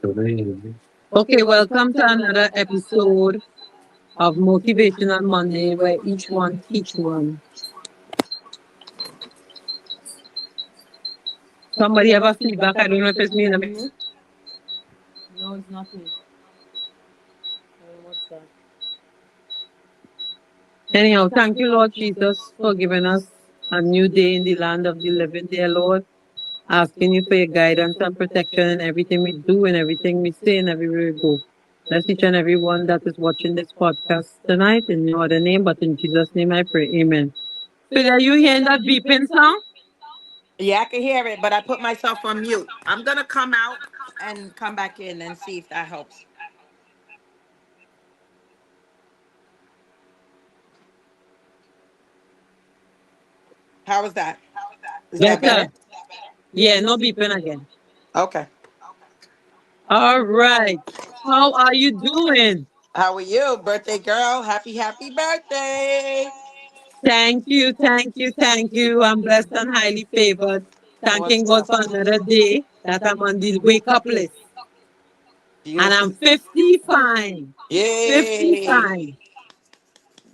Okay, welcome to another episode of Motivational Monday, where each one teach one. Somebody have a feedback? I don't know if it's me. No, it's not me. What's that? Anyhow, thank you, Lord Jesus, for giving us a new day in the land of the living, dear Lord. Asking you for your guidance and protection in everything we do and everything we say and everywhere we go. Bless each and every one that is watching this podcast tonight in no other name, but in Jesus' name I pray. Amen. So are you hearing that beeping sound? Yeah, I can hear it, but I put myself on mute. I'm gonna come out and come back in and see if that helps. How was that? Is that Better. better? Yeah, no beeping again. Okay. All right. How are you doing? How are you, birthday girl? Happy birthday! Thank you, thank you, thank you. I'm blessed and highly favored. Thanking What's God up? for another day that I'm on the wake up list. And I'm Beautiful. 55. Yay! 55.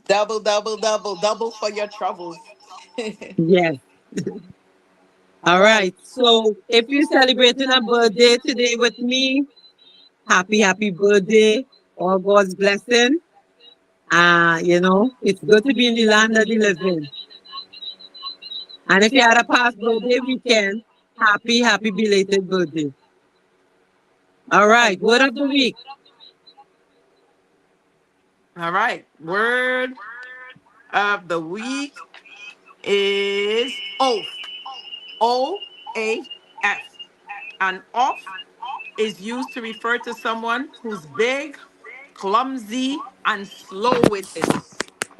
Double, double, double, double for your troubles. Yes. All All right. right. So if you're celebrating a birthday today with me, happy, happy birthday. All God's blessing. It's good to be in the land of the living. And if you had a past birthday weekend, happy, happy belated birthday. All right. Word of the week. All right. Word of the week is oath. OAF. An off is used to refer to someone who's big, clumsy, and slow witted,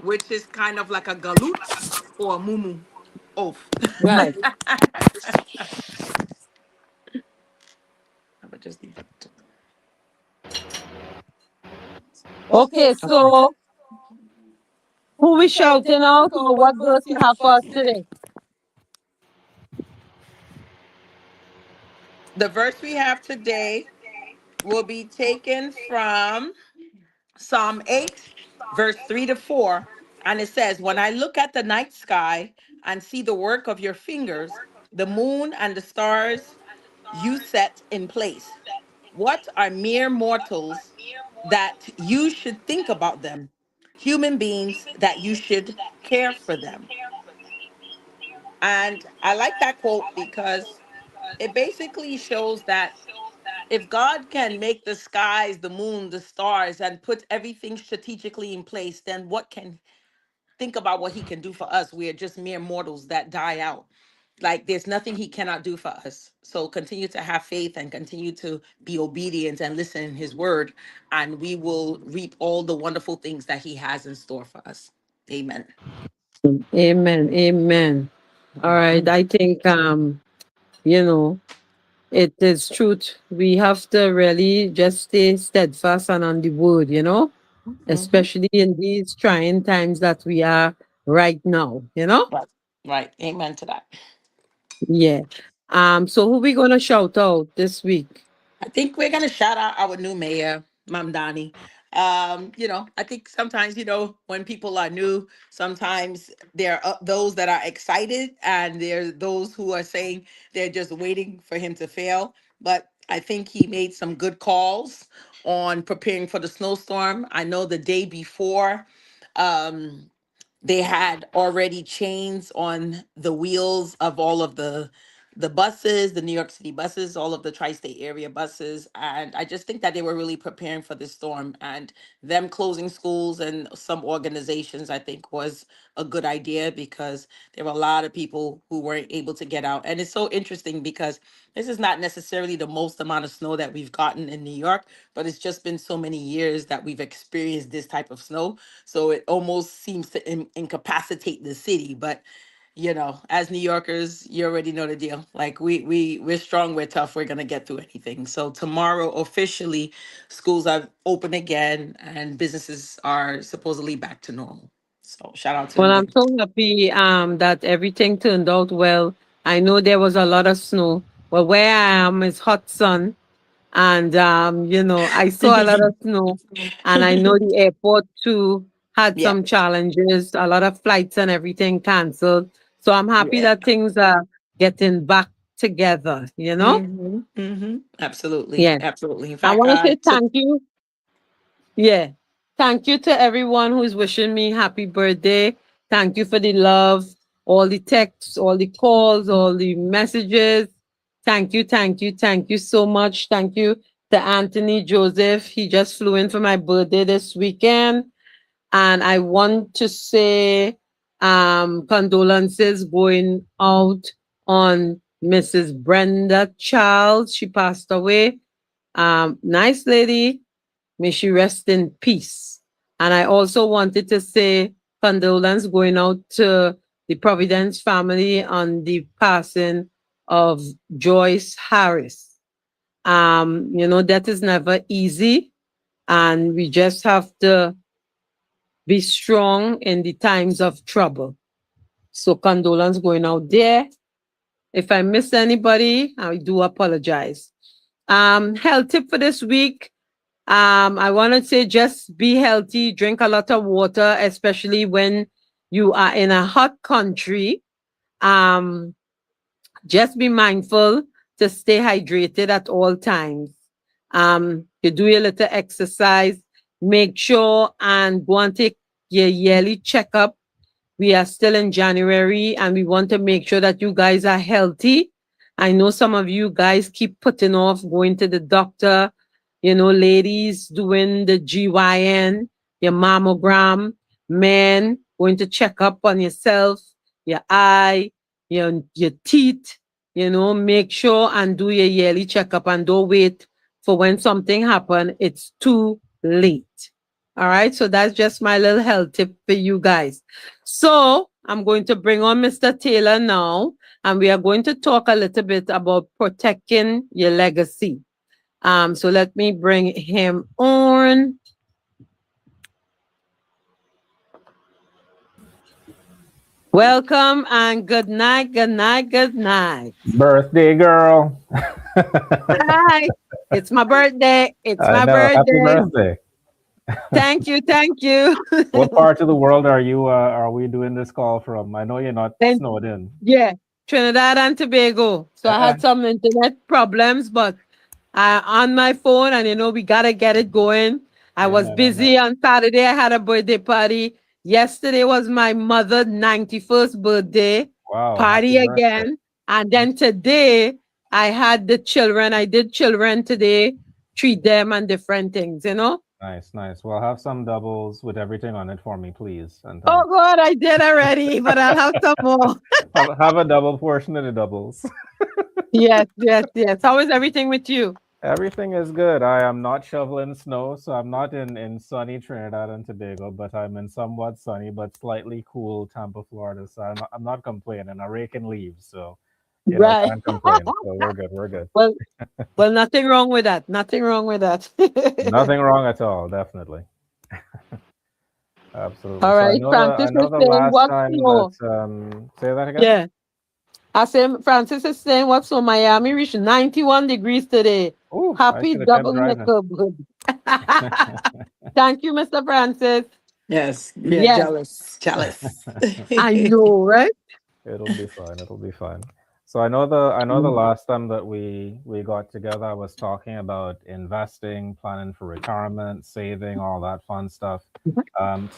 which is kind of like a galoot or a mumu oaf. Right. I would just leave it. Okay. Okay. So who we shouting out or what verse you have for us today? The verse we have today will be taken from Psalm 8, verse 3 to 4. And it says, when I look at the night sky and see the work of your fingers, the moon and the stars you set in place. What are mere mortals that you should think about them? Human beings that you should care for them. And I like that quote because it basically shows that if God can make the skies, the moon, the stars, and put everything strategically in place, then what can think about what he can do for us? We are just mere mortals that die out. Like there's nothing he cannot do for us. So continue to have faith and continue to be obedient and listen in his word, and we will reap all the wonderful things that he has in store for us. Amen. Amen. Amen. All right. I think you know, it is truth. We have to really just stay steadfast and on the word, Mhm. especially in these trying times that we are right now. Right. Right. Amen to that. Yeah. So who we gonna shout out this week? I think we're gonna shout out our new mayor, Mamdani. I think sometimes, when people are new, sometimes there are those that are excited and there's those who are saying they're just waiting for him to fail. But I think he made some good calls on preparing for the snowstorm. I know the day before, um, they had already chains on the wheels of all of the buses, the New York City buses, all of the tri-state area buses, and I just think that they were really preparing for this storm, and them closing schools and some organizations I think was a good idea because there were a lot of people who weren't able to get out. And it's so interesting because this is not necessarily the most amount of snow that we've gotten in New York, but it's just been so many years that we've experienced this type of snow, so it almost seems to incapacitate the city. But as New Yorkers, you already know the deal. Like we're strong, we're tough, we're gonna get through anything. So tomorrow, officially, schools are open again and businesses are supposedly back to normal. So shout out to the Well, mayor. I'm so happy that everything turned out well. I know there was a lot of snow, but where I am is hot sun. And I saw a lot of snow, and I know the airport too had Yeah. some challenges, a lot of flights and everything canceled. So I'm happy Yeah. that things are getting back together, you know? Absolutely. Yes. Absolutely. In I fact, want to I say took thank you. Yeah. Thank you to everyone who is wishing me happy birthday. Thank you for the love, all the texts, all the calls, all the messages. Thank you so much. Thank you to Anthony Joseph. He just flew in for my birthday this weekend. And I want to say condolences going out on Mrs. Brenda Charles. She passed away. Nice lady. May she rest in peace. And I also wanted to say condolence going out to the Providence family on the passing of Joyce Harris. That is never easy. And we just have to be strong in the times of trouble. So condolence going out there. If I miss anybody, I do apologize. Health tip for this week. I want to say just be healthy, drink a lot of water, especially when you are in a hot country. Um, just be mindful to stay hydrated at all times. You do your little exercise, make sure and go and take your yearly checkup. We are still in January and we want to make sure that you guys are healthy. I know some of you guys keep putting off going to the doctor, ladies doing the GYN, your mammogram, men going to check up on yourself, your eye, your teeth, make sure and do your yearly checkup and don't wait for when something happen. It's too late. All right. So that's just my little health tip for you guys. So I'm going to bring on Mr. Taylor now, and we are going to talk a little bit about protecting your legacy. So let me bring him on. Welcome and good night, good night, good night. Birthday girl. Hi. It's my birthday. It's I my know. Happy birthday. birthday. Thank you. Thank you. What part of the world are we doing this call from? I know you're not And snowed in. yeah, Trinidad and Tobago. So I Uh-uh. had some internet problems, but on my phone, and we gotta get it going. I was Amen, amen. busy on Saturday. I had a birthday party. Yesterday was my mother's 91st birthday Wow, happy party birthday. again. And then today I had the children. I did children today, treat them and different things. Nice, nice. Well, have some doubles with everything on it for me, please. And Oh thanks. God, I did already, but I'll have some more. Have a double portion of the doubles. Yes, yes, yes. How is everything with you? Everything is good. I am not shoveling snow, so I'm not in sunny Trinidad and Tobago, but I'm in somewhat sunny but slightly cool Tampa, Florida. So I'm not complaining. I rake and leaves, so Right. can't complain. So we're good. We're good. Well, well, nothing wrong with that. Nothing wrong with that. Nothing wrong at all. Definitely, absolutely. All So I right. know Francis is the saying last what's time that snow? say that again. Yeah. I say Francis is saying what's snow? Miami reached 91 degrees today. Oh, I Happy should have kept double driving. nickel. Thank you, Mr. Francis. yes, yeah, Yes, jealous, jealous. I know, right? It'll be fine. It'll be fine. So I know the Mm. last time that we got together, I was talking about investing, planning for retirement, saving, all that fun stuff.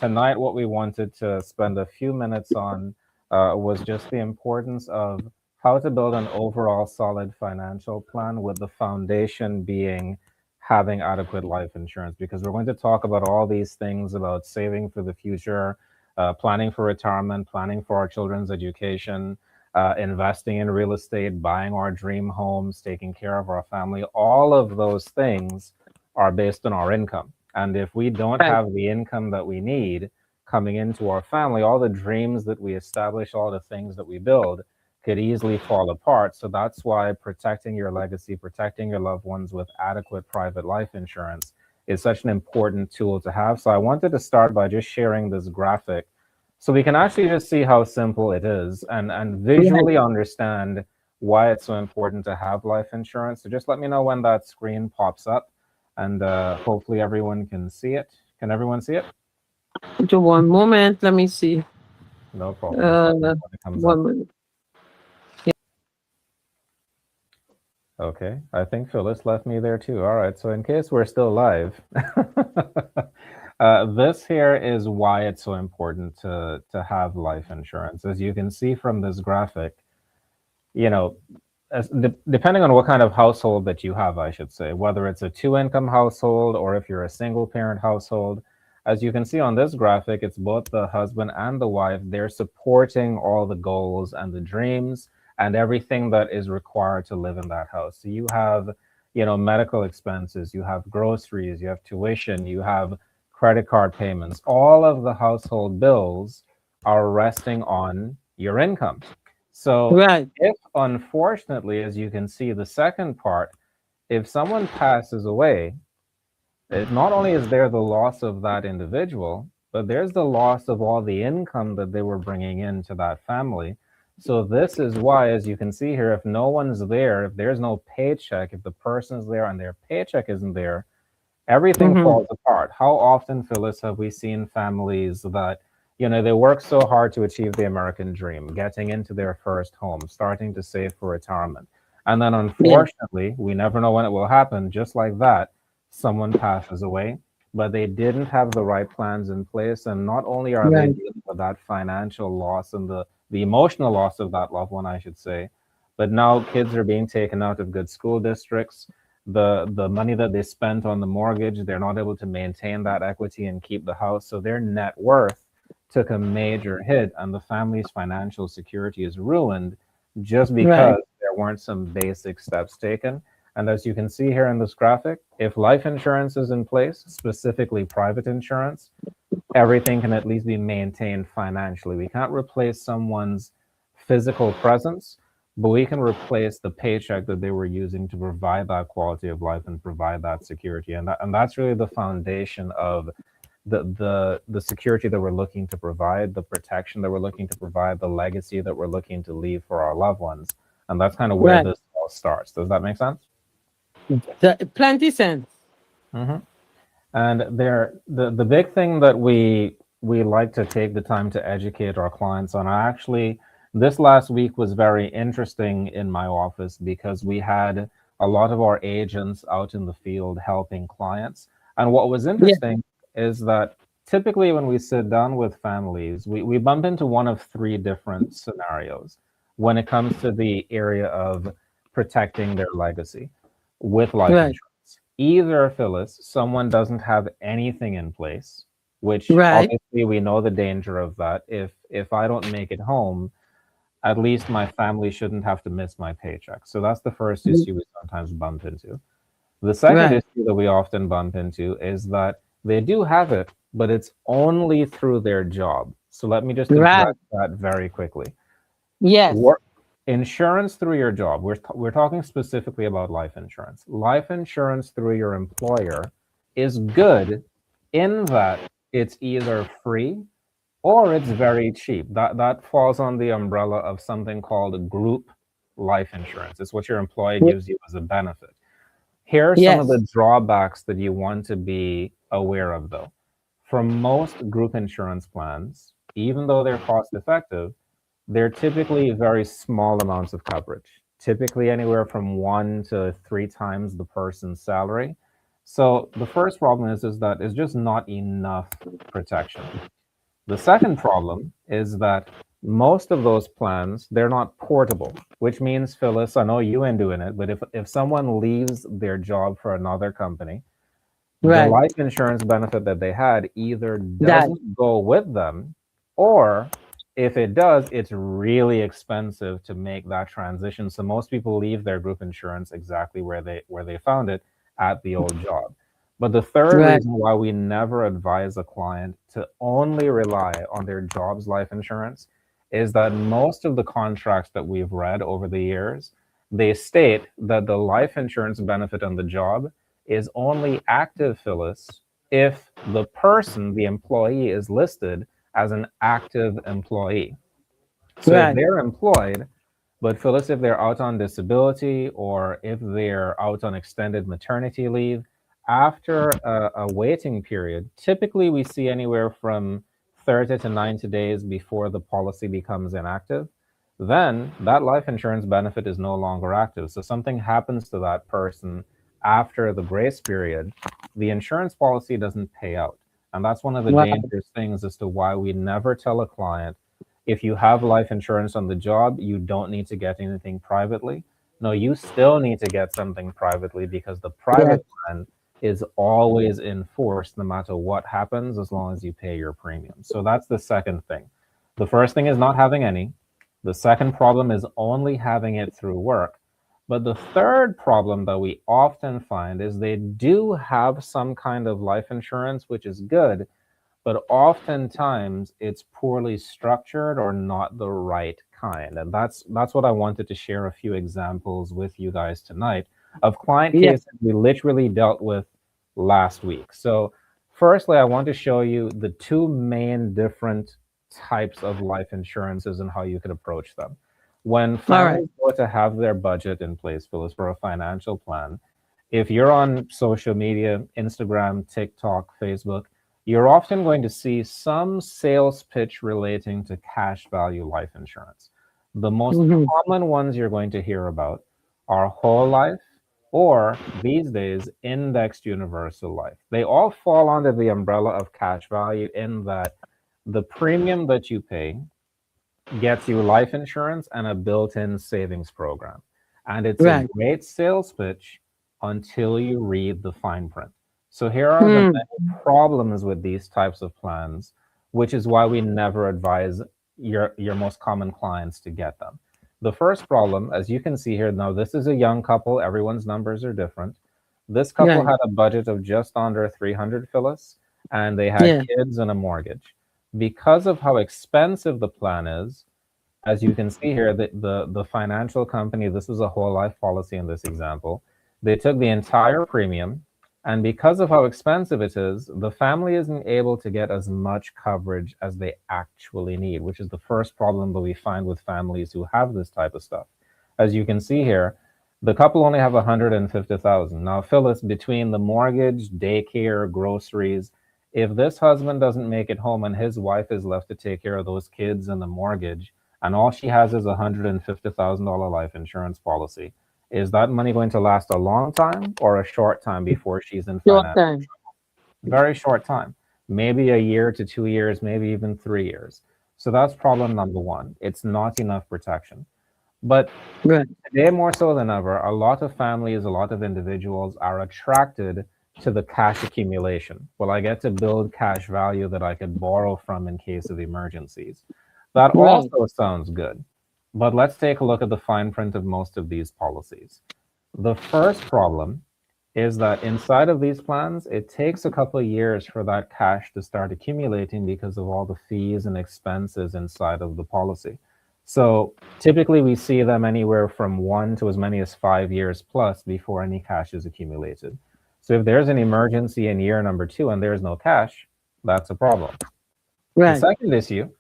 Tonight, what we wanted to spend a few minutes on was just the importance of how to build an overall solid financial plan, with the foundation being having adequate life insurance. Because we're going to talk about all these things about saving for the future, planning for retirement, planning for our children's education, investing in real estate, buying our dream homes, taking care of our family. All of those things are based on our income. And if we don't Right. have the income that we need coming into our family, all the dreams that we establish, all the things that we build could easily fall apart. So that's why protecting your legacy, protecting your loved ones with adequate private life insurance is such an important tool to have. So I wanted to start by just sharing this graphic so we can actually just see how simple it is, and Right. visually understand why it's so important to have life insurance. So just let me know when that screen pops up, and hopefully everyone can see it. Can everyone see it? Just one moment. Let me see. No problem. Just let me know when it comes up. 1 minute. Okay, I think Phyllis left me there too. All right, so in case we're still live, this here is why it's so important to have life insurance. As you can see from this graphic, you know, depending on what kind of household that you have, I should say, whether it's a two-income household or if you're a single-parent household, as you can see on this graphic, it's both the husband and the wife. They're supporting all the goals and the dreams and everything that is required to live in that house. So you have, medical expenses, you have groceries, you have tuition, you have credit card payments. All of the household bills are resting on your income. So Right. if unfortunately, as you can see, the second part, if someone passes away, not only is there the loss of that individual, but there's the loss of all the income that they were bringing into that family. So this is why, as you can see here, if no one's there, if there's no paycheck, if the person's there and their paycheck isn't there, everything falls apart. How often, Phyllis, have we seen families that, they work so hard to achieve the American dream, getting into their first home, starting to save for retirement. And then unfortunately, we never know when it will happen, just like that, someone passes away, but they didn't have the right plans in place. And not only are they dealing with that financial loss and the emotional loss of that loved one, I should say, but now kids are being taken out of good school districts. The money that they spent on the mortgage, they're not able to maintain that equity and keep the house. So their net worth took a major hit, and the family's financial security is ruined just because there weren't some basic steps taken. And as you can see here in this graphic, if life insurance is in place, specifically private insurance, everything can at least be maintained financially. We can't replace someone's physical presence, but we can replace the paycheck that they were using to provide that quality of life and provide that security. And that's really the foundation of the security that we're looking to provide, the protection that we're looking to provide, the legacy that we're looking to leave for our loved ones. And that's kind of where this all starts. Does that make sense? Plenty sense. And the big thing that we like to take the time to educate our clients on, this last week was very interesting in my office because we had a lot of our agents out in the field helping clients. And what was interesting is that typically when we sit down with families, we bump into one of three different scenarios when it comes to the area of protecting their legacy with life insurance. Either, Phyllis, someone doesn't have anything in place, which obviously we know the danger of that. If I don't make it home, at least my family shouldn't have to miss my paycheck. So that's the first issue we sometimes bump into. The second issue that we often bump into is that they do have it, but it's only through their job. So let me just address that very quickly. Yes. Insurance through your job. We're talking specifically about life insurance. Life insurance through your employer is good in that it's either free or it's very cheap. That falls on the umbrella of something called group life insurance. It's what your employer gives you as a benefit. Here are some of the drawbacks that you want to be aware of, though. For most group insurance plans, even though they're cost effective, they're typically very small amounts of coverage, typically anywhere from 1 to 3 times the person's salary. So the first problem is that it's just not enough protection. The second problem is that most of those plans, they're not portable, which means, Phyllis, I know you ain't doing it, but if someone leaves their job for another company, the life insurance benefit that they had either doesn't go with them, or if it does, it's really expensive to make that transition. So most people leave their group insurance exactly where they found it, at the old job. But the third reason why we never advise a client to only rely on their job's life insurance is that most of the contracts that we've read over the years, they state that the life insurance benefit on the job is only active, Phyllis, if the person, the employee, is listed as an active employee. So if they're employed, But Phyllis, if they're out on disability or if they're out on extended maternity leave, after a waiting period, typically we see anywhere from 30 to 90 days before the policy becomes inactive, then that life insurance benefit is no longer active. So something happens to that person after the grace period, the insurance policy doesn't pay out. And that's one of the Wow. dangerous things as to why we never tell a client, if you have life insurance on the job, you don't need to get anything privately. No, you still need to get something privately because the Yes. private plan is always in force no matter what happens as long as you pay your premium. So that's the second thing. The first thing is not having any. The second problem is only having it through work. But the third problem that we often find is they do have some kind of life insurance, which is good, but oftentimes it's poorly structured or not the right kind. And that's what I wanted to share a few examples with you guys tonight of client Yes. cases we literally dealt with last week. So firstly, I want to show you the two main different types of life insurances and how you could approach them. When All right. families go to have their budget in place, Phyllis, for a financial plan, if you're on social media, Instagram, TikTok, Facebook, you're often going to see some sales pitch relating to cash value life insurance. The most Mhm. common ones you're going to hear about are whole life or these days indexed universal life. They all fall under the umbrella of cash value in that the premium that you pay gets you life insurance and a built-in savings program. And it's a Right. great sales pitch until you read the fine print. So here are the Hmm. many problems with these types of plans, which is why we never advise your most common clients to get them. The first problem, as you can see here, now this is a young couple, everyone's numbers are different. This couple Right. had a budget of just under 300, Phyllis, and they had Yeah. kids and a mortgage. Because of how expensive the plan is, as you can see here, the financial company, this is a whole life policy in this example, they took the entire premium, and because of how expensive it is, the family isn't able to get as much coverage as they actually need, which is the first problem that we find with families who have this type of stuff. As you can see here, the couple only have 150,000. Now, Phyllis, between the mortgage, daycare, groceries, if this husband doesn't make it home and his wife is left to take care of those kids and the mortgage, and all she has is a $150,000 life insurance policy, is that money going to last a long time or a short time before she's in Short financial? time. Very short time, maybe a year to 2 years, maybe even 3 years. So that's problem number one. It's not enough protection. But Right. today, more so than ever, a lot of families, a lot of individuals are attracted to the cash accumulation. Well, I get to build cash value that I could borrow from in case of emergencies. That Right. also sounds good. But let's take a look at the fine print of most of these policies. The first problem is that inside of these plans, it takes a couple of years for that cash to start accumulating because of all the fees and expenses inside of the policy. So typically we see them anywhere from 1 to as many as 5 years plus before any cash is accumulated. So if there's an emergency in year number 2 and there's no cash, that's a problem. The Right. second issue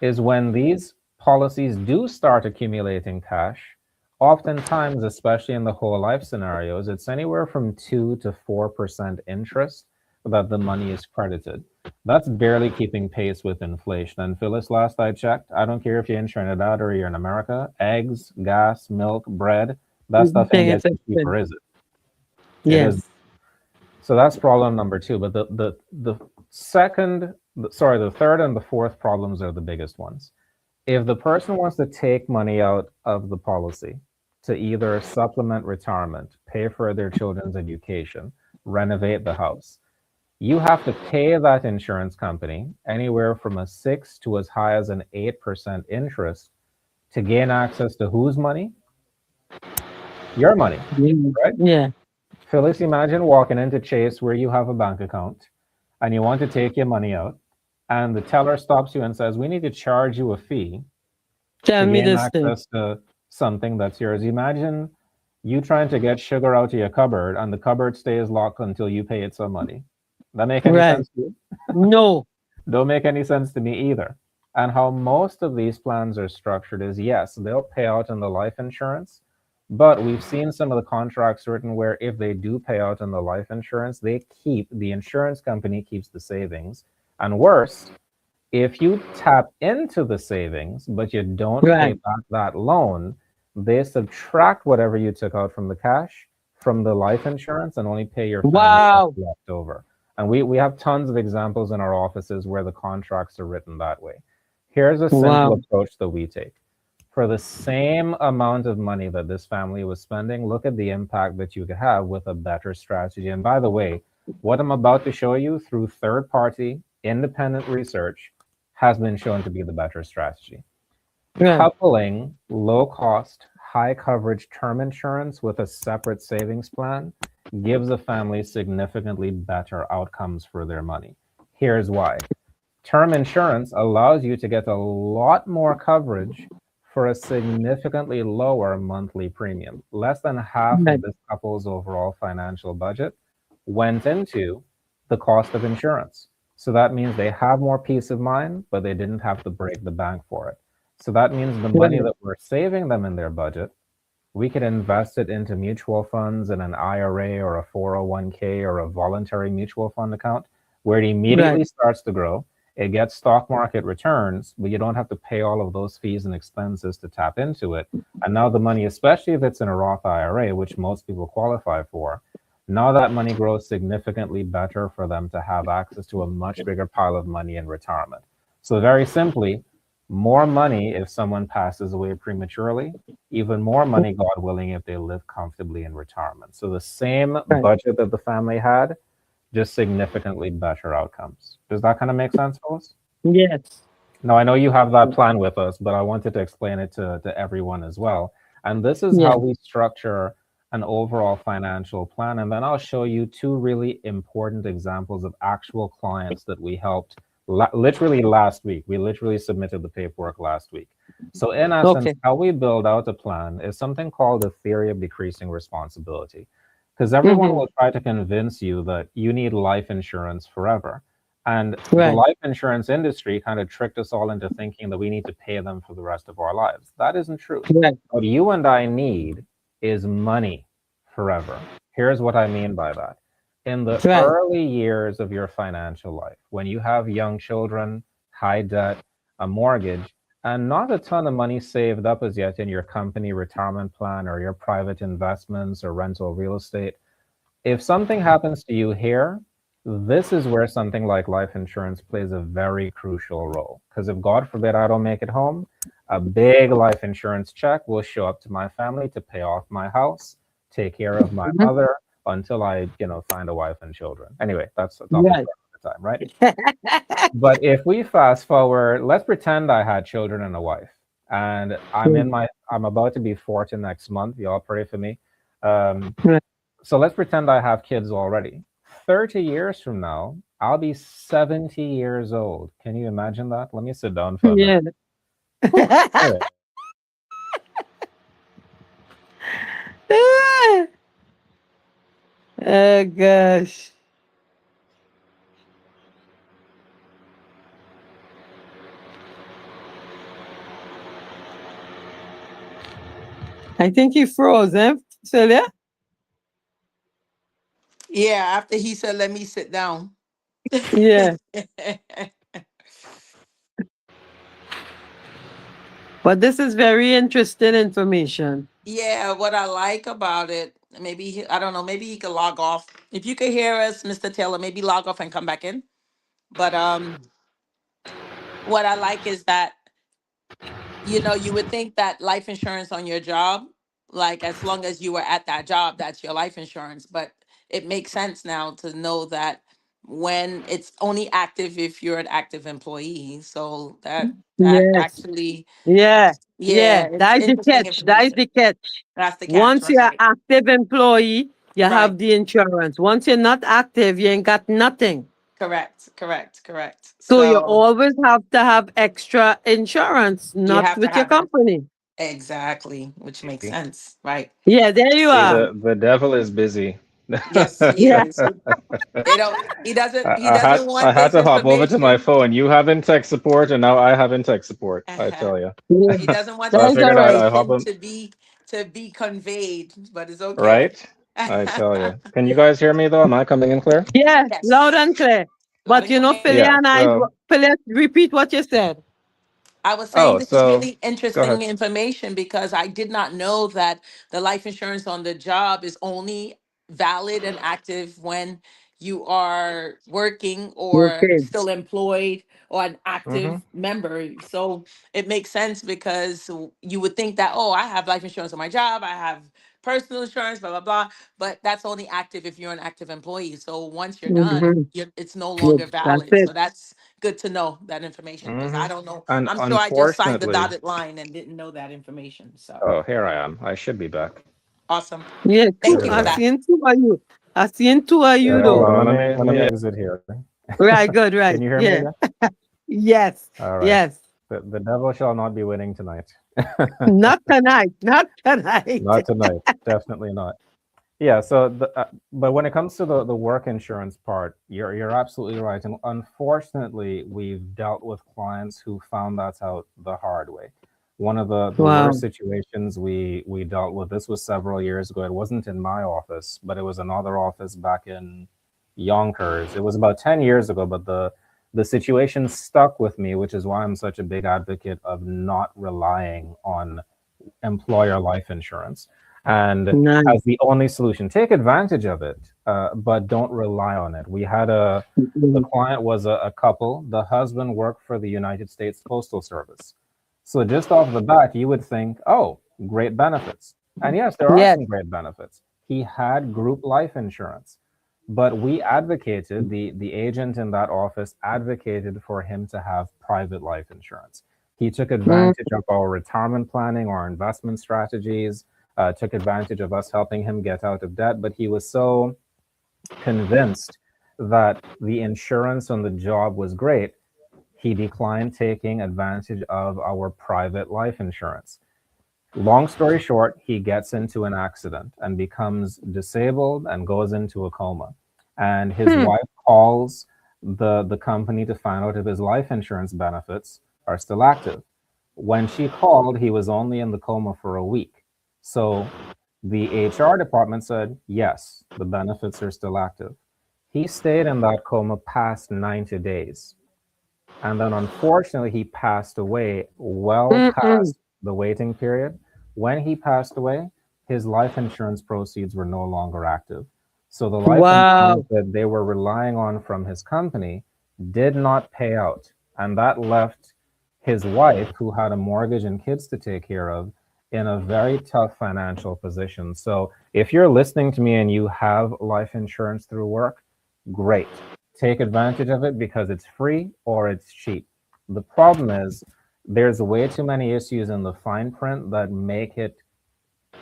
is when these policies do start accumulating cash, oftentimes, especially in the whole life scenarios, it's anywhere from 2 to 4% interest that the money is credited. That's barely keeping pace with inflation. And Phyllis, last I checked, I don't care if you're in Trinidad or you're in America, eggs, gas, milk, bread, that stuff ain't Everything is getting cheaper, expensive. is it? It is. Yes. So that's problem number 2. But the the third and the fourth problems are the biggest ones. If the person wants to take money out of the policy to either supplement retirement, pay for their children's education, renovate the house, you have to pay that insurance company anywhere from a 6 to as high as an 8% interest to gain access to whose money? Your money, right? Yeah. Phyllis, imagine walking into Chase where you have a bank account and you want to take your money out, and the teller stops you and says, we need to charge you a fee Tell to me gain this thing. access to something that's yours. Imagine you trying to get sugar out of your cupboard and the cupboard stays locked until you pay it some money. That make any Right. sense to you? No. Don't make any sense to me either. And how most of these plans are structured is yes, they'll pay out in the life insurance, but we've seen some of the contracts written where if they do pay out in the life insurance, the insurance company keeps the savings. And worse, if you tap into the savings, but you don't pay Right. back that loan, they subtract whatever you took out from the cash from the life insurance and only pay your family what's Wow. left over. And we have tons of examples in our offices where the contracts are written that way. Here's a simple Wow. approach that we take. For the same amount of money that this family was spending, look at the impact that you could have with a better strategy. And by the way, what I'm about to show you through third party independent research has been shown to be the better strategy. Right. Coupling low cost, high coverage term insurance with a separate savings plan gives a family significantly better outcomes for their money. Here's why. Term insurance allows you to get a lot more coverage for a significantly lower monthly premium. Less than half Right. of this couple's overall financial budget went into the cost of insurance. So that means they have more peace of mind, but they didn't have to break the bank for it. So that means the money Right. that we're saving them in their budget, we could invest it into mutual funds in an IRA or a 401k or a voluntary mutual fund account where it immediately Right. starts to grow. It gets stock market returns, but you don't have to pay all of those fees and expenses to tap into it. And now the money, especially if it's in a Roth IRA, which most people qualify for, now that money grows significantly better for them to have access to a much bigger pile of money in retirement. So very simply, more money if someone passes away prematurely, even more money, God willing, if they live comfortably in retirement. So the same Right. budget that the family had, just significantly better outcomes. Does that kind of make sense, Phyllis? Yes. Now, I know you have that plan with us, but I wanted to explain it to everyone as well. And this is Yeah. how we structure an overall financial plan. And then I'll show you two really important examples of actual clients that we helped literally last week. We literally submitted the paperwork last week. So, in essence, Okay. how we build out a plan is something called the theory of decreasing responsibility. Because everyone Mm-hmm. will try to convince you that you need life insurance forever. And the Right. life insurance industry kind of tricked us all into thinking that we need to pay them for the rest of our lives. That isn't true. Right. What you and I need is money forever. Here's what I mean by that. In the Right. early years of your financial life, when you have young children, high debt, a mortgage, and not a ton of money saved up as yet in your company retirement plan or your private investments or rental real estate, if something happens to you here, this is where something like life insurance plays a very crucial role. Because if God forbid I don't make it home, a big life insurance check will show up to my family to pay off my house, take care of my Mhm. mother until I, find a wife and children. Anyway, that's a topic Right. for another time, right? But if we fast forward, let's pretend I had children and a wife, and I'm about to be 40 next month. Y'all pray for me. Right. So let's pretend I have kids already. 30 years from now, I'll be 70 years old. Can you imagine that? Let me sit down for a minute. Yeah. Anyway, Oh gosh. I think he froze, eh, Celia? Yeah, after he said, let me sit down. Yeah. But this is very interesting information. Yeah, what I like about it, maybe I don't know, maybe he could log off. If you could hear us, Mr. Taylor, maybe log off and come back in. But what I like is that, you would think that life insurance on your job, like as long as you were at that job, that's your life insurance. But it makes sense now to know that when it's only active if you're an active employee. So that Yes. actually, Yeah. yeah, Yeah. it's That is the interesting catch. That is information. the catch. That's the catch. Once That's you're right. active employee, you Right. have the insurance. Once you're not active, you ain't got nothing. Correct. Correct. Correct. So you So always have to have extra insurance, you not have to with your have it. company. Exactly, which makes sense, right? Yeah, there you see, are. the devil is busy. Yes, he Yeah. is. They don't. He doesn't. He I had doesn't I want had this to hop over to my information. phone. You have in tech support, and now I have in tech support. I Uh-huh. tell you. Yeah. He doesn't want So I this That's all figured right. I hop information on. to be conveyed, but it's okay. Right? I tell you. Can you guys hear me though? Am I coming in clear? Yes, loud Yes, and clear. loud But and you know, clear. Yeah. Philly, So. repeat what you said. I was saying Oh, this is so really go interesting ahead. information because I did not know that the life insurance on the job is only valid and active when you are working or Okay. still employed or an Mm-hmm. active member. So it makes sense because you would think that, oh, I have life insurance on my job, I have personal insurance, blah, blah, blah. But that's only active if you're an active employee. So once you're done, Mm-hmm. it's no Good. longer That's valid. it. So that's good to know that information because Mm-hmm. I don't know. And I'm sure I just signed the unfortunately, dotted line and didn't know that information. So oh, here I am. I should be back. awesome. Yeah, Thank two. you There we for I go. that. seen two of you. I seen two of you Hold though. on. Let me exit here. Right, good, Can right. you hear me Yeah. again? Yes. All right. Yes. The devil shall not be winning tonight. Not tonight. Not tonight. Not tonight. Definitely not. Yeah. So, but when it comes to the work insurance part, you're absolutely right. And unfortunately, we've dealt with clients who found that out the hard way. One of the worst Wow. situations we dealt with, this was several years ago. It wasn't in my office, but it was another office back in Yonkers. It was about 10 years ago, but the situation stuck with me, which is why I'm such a big advocate of not relying on employer life insurance. And Nice. as the only solution, take advantage of it, but don't rely on it. We had the Mhm. client was a couple. The husband worked for the United States Postal Service. So just off the bat, you would think, oh, great benefits. And yes, there are Yes. some great benefits. He had group life insurance, but we advocated, the agent in that office advocated for him to have private life insurance. He took Mm, advantage of our retirement planning, our investment strategies, took advantage of us helping him get out of debt, but he was so convinced that the insurance on the job was great, he declined taking advantage of our private life insurance. Long story short, he gets into an accident and becomes disabled and goes into a coma. And his hmm. wife calls the company to find out if his life insurance benefits are still active. When she called, he was only in the coma for a week. So the HR department said, yes, the benefits are still active. He stayed in that coma past 90 days. And then unfortunately, he passed away well Mm-mm. past the waiting period. When he passed away, his life insurance proceeds were no longer active. So the life insurance Wow. that they were relying on from his company did not pay out. And that left his wife, who had a mortgage and kids to take care of, in a very tough financial position. So if you're listening to me and you have life insurance through work, great. Take advantage of it because it's free or it's cheap. The problem is there's way too many issues in the fine print that make it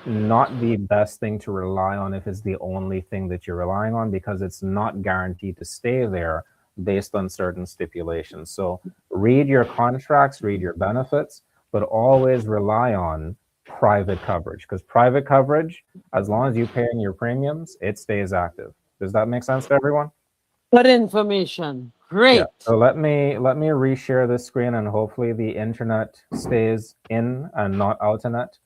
not the best thing to rely on if it's the only thing that you're relying on, because it's not guaranteed to stay there based on certain stipulations. So read your contracts, read your benefits, but always rely on private coverage, because private coverage, as long as you're paying your premiums, it stays active. Does that make sense to everyone? Good information. Yeah. Great. So let me reshare this screen, and hopefully the internet stays in and not out internet.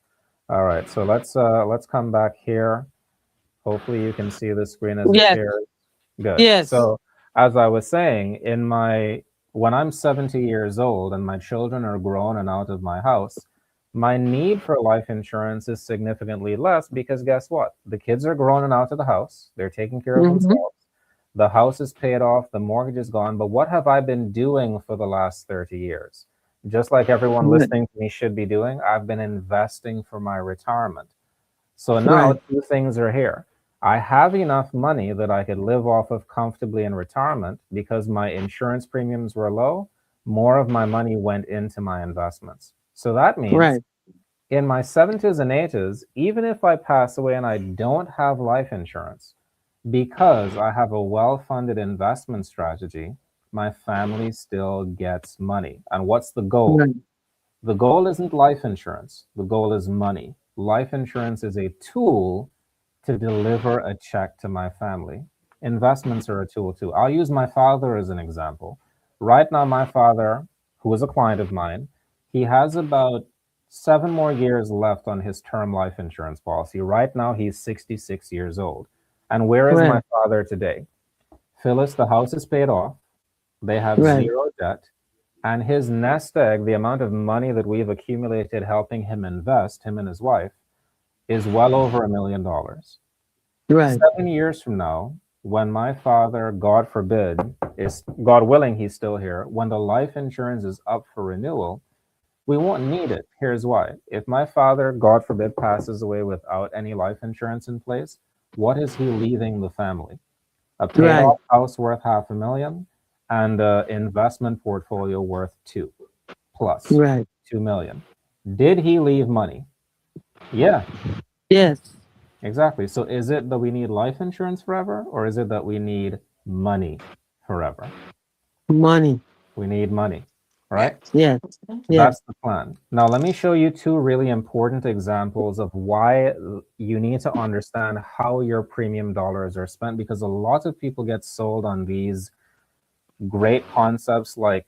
All right. So let's come back here. Hopefully you can see the screen as it Yes. shares. Good. Yes. So as I was saying, when I'm 70 years old and my children are grown and out of my house, my need for life insurance is significantly less because guess what? The kids are grown and out of the house. They're taking care of Mm-hmm. themselves. The house is paid off, the mortgage is gone. But what have I been doing for the last 30 years? Just like everyone listening to me should be doing, I've been investing for my retirement. So now Right. two things are here. I have enough money that I could live off of comfortably in retirement because my insurance premiums were low. More of my money went into my investments. So that means Right. in my 70s and 80s, even if I pass away and I don't have life insurance, because I have a well funded investment strategy, my family still gets money. And what's the goal? Right. The goal isn't life insurance, the goal is money. Life insurance is a tool to deliver a check to my family. Investments are a tool too. I'll use my father as an example. Right now, my father, who is a client of mine, he has about 7 more years left on his term life insurance policy. Right now, he's 66 years old. And where is my Right. father today? Phyllis, the house is paid off. They have Right. zero debt. And his nest egg, the amount of money that we've accumulated helping him invest, him and his wife, is well over $1 million. Right. 7 years from now, when my father, God forbid, is God willing, he's still here, when the life insurance is up for renewal, we won't need it. Here's why. If my father, God forbid, passes away without any life insurance in place, what is he leaving the family? A paid Right. off house worth $500,000 and an investment portfolio worth plus Right. 2 million. Did he leave money? Yeah, Yes. exactly. So is it that we need life insurance forever, or is it that we need money forever? Money. We need money, right? Yes. Yes. That's the plan. Now, let me show you 2 really important examples of why you need to understand how your premium dollars are spent, because a lot of people get sold on these great concepts like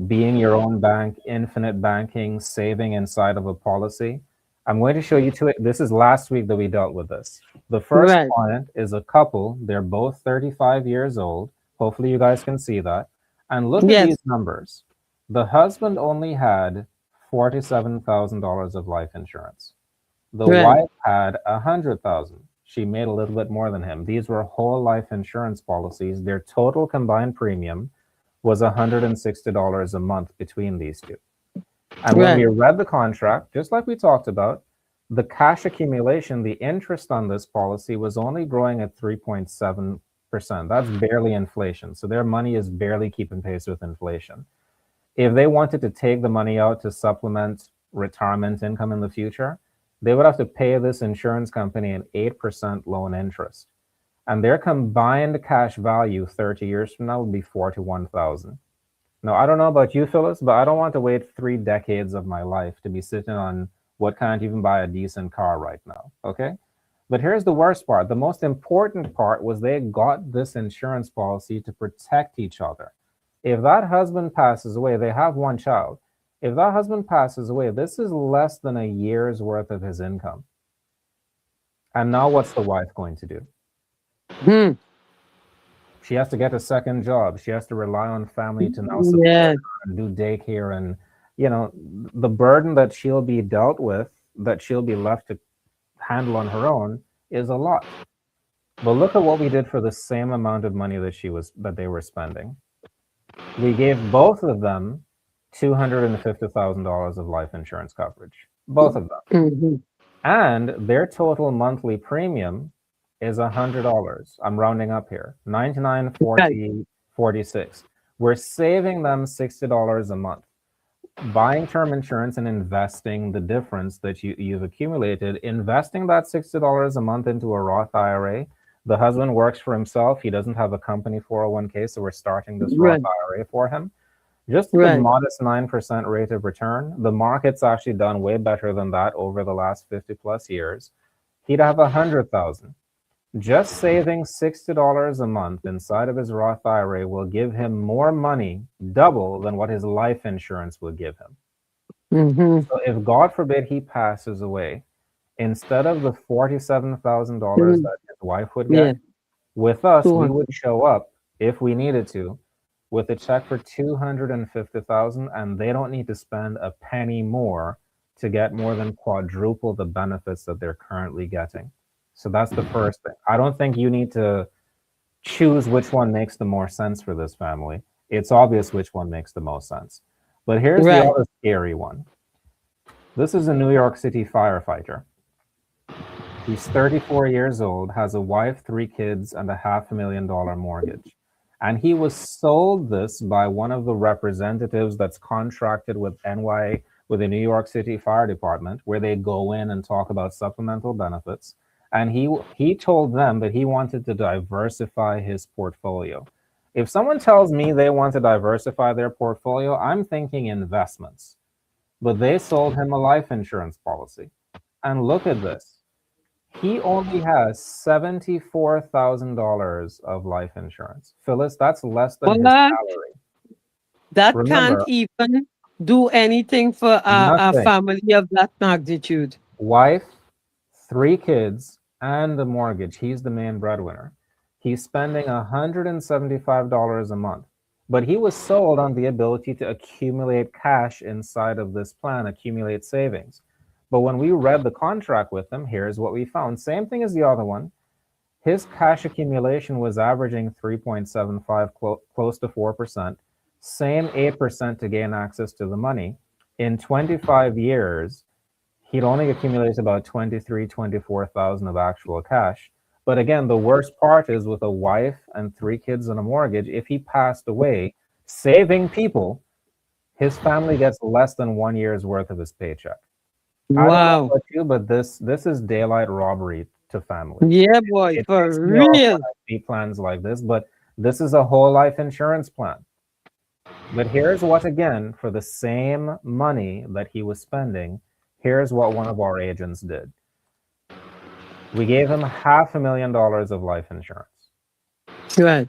being your own bank, infinite banking, saving inside of a policy. I'm going to show you 2. This is last week that we dealt with this. The first Right. client is a couple. They're both 35 years old. Hopefully you guys can see that. And look at Yes. these numbers. The husband only had $47,000 of life insurance. The Right. wife had $100,000. She made a little bit more than him. These were whole life insurance policies. Their total combined premium was $160 a month between these two. And when we Right. read the contract, just like we talked about, the cash accumulation, the interest on this policy was only growing at 3.7%. That's barely inflation. So their money is barely keeping pace with inflation. If they wanted to take the money out to supplement retirement income in the future, they would have to pay this insurance company an 8% loan interest. And their combined cash value 30 years from now would be $41,000. Now, I don't know about you, Phyllis, but I don't want to wait 3 decades of my life to be sitting on what can't even buy a decent car right now, okay? But here's the worst part. The most important part was they got this insurance policy to protect each other. If that husband passes away, they have 1 child. If that husband passes away, this is less than a year's worth of his income. And now what's the wife going to do? Hmm. She has to get a second job. She has to rely on family to now support Yes. her and do daycare. And, you know, the burden that she'll be dealt with, that she'll be left to handle on her own, is a lot. But look at what we did for the same amount of money that they were spending. We gave both of them $250,000 of life insurance coverage. Both of them. Mm-hmm. And their total monthly premium is $100. I'm rounding up here. $99.40, $46. We're saving them $60 a month. Buying term insurance and investing the difference that you've accumulated, investing that $60 a month into a Roth IRA. The husband works for himself. He doesn't have a company 401k, so we're starting this Roth IRA for him. Just a modest 9% rate of return. The market's actually done way better than that over the last 50 plus years. He'd have $100,000. Just saving $60 a month inside of his Roth IRA will give him more money, double than what his life insurance will give him. Mm-hmm. So if God forbid he passes away, instead of the $47,000 that his wife would get, with us, we would show up, if we needed to, with a check for $250,000, and they don't need to spend a penny more to get more than quadruple the benefits that they're currently getting. So that's the first thing. I don't think you need to choose which one makes the more sense for this family. It's obvious which one makes the most sense. But here's the other scary one. This is a New York City firefighter. He's 34 years old, has a wife, 3 kids, and a $500,000 mortgage. And he was sold this by one of the representatives that's contracted with with the New York City Fire Department, where they go in and talk about supplemental benefits. And he told them that he wanted to diversify his portfolio. If someone tells me they want to diversify their portfolio, I'm thinking investments. But they sold him a life insurance policy. And look at this. He only has $74,000 of life insurance. Phyllis, that's less than his What? salary. That can't Remember, even do anything for a nothing. family of that magnitude. Wife, 3 kids, and the mortgage. He's the main breadwinner. He's spending $175 a month. But he was sold on the ability to accumulate cash inside of this plan, accumulate savings. But when we read the contract with him, here's what we found. Same thing as the other one. His cash accumulation was averaging 3.75, close to 4%. Same 8% to gain access to the money. In 25 years, he'd only accumulated about 24,000 of actual cash. But again, the worst part is with a wife and 3 kids and a mortgage, if he passed away, saving people, his family gets less than 1 year's worth of his paycheck. I don't know Wow. about you, but this is daylight robbery to families. Yeah, boy, It for makes me off when real. I see plans like this, but this is a whole life insurance plan. But here's what, again, for the same money that he was spending, here's what one of our agents did. We gave him $500,000 of life insurance. Right.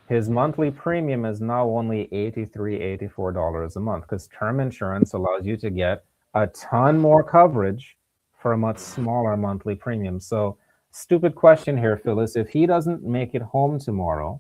His monthly premium is now only $83, $84 a month because term insurance allows you to get a ton more coverage for a much smaller monthly premium. So, stupid question here, Phyllis. If he doesn't make it home tomorrow,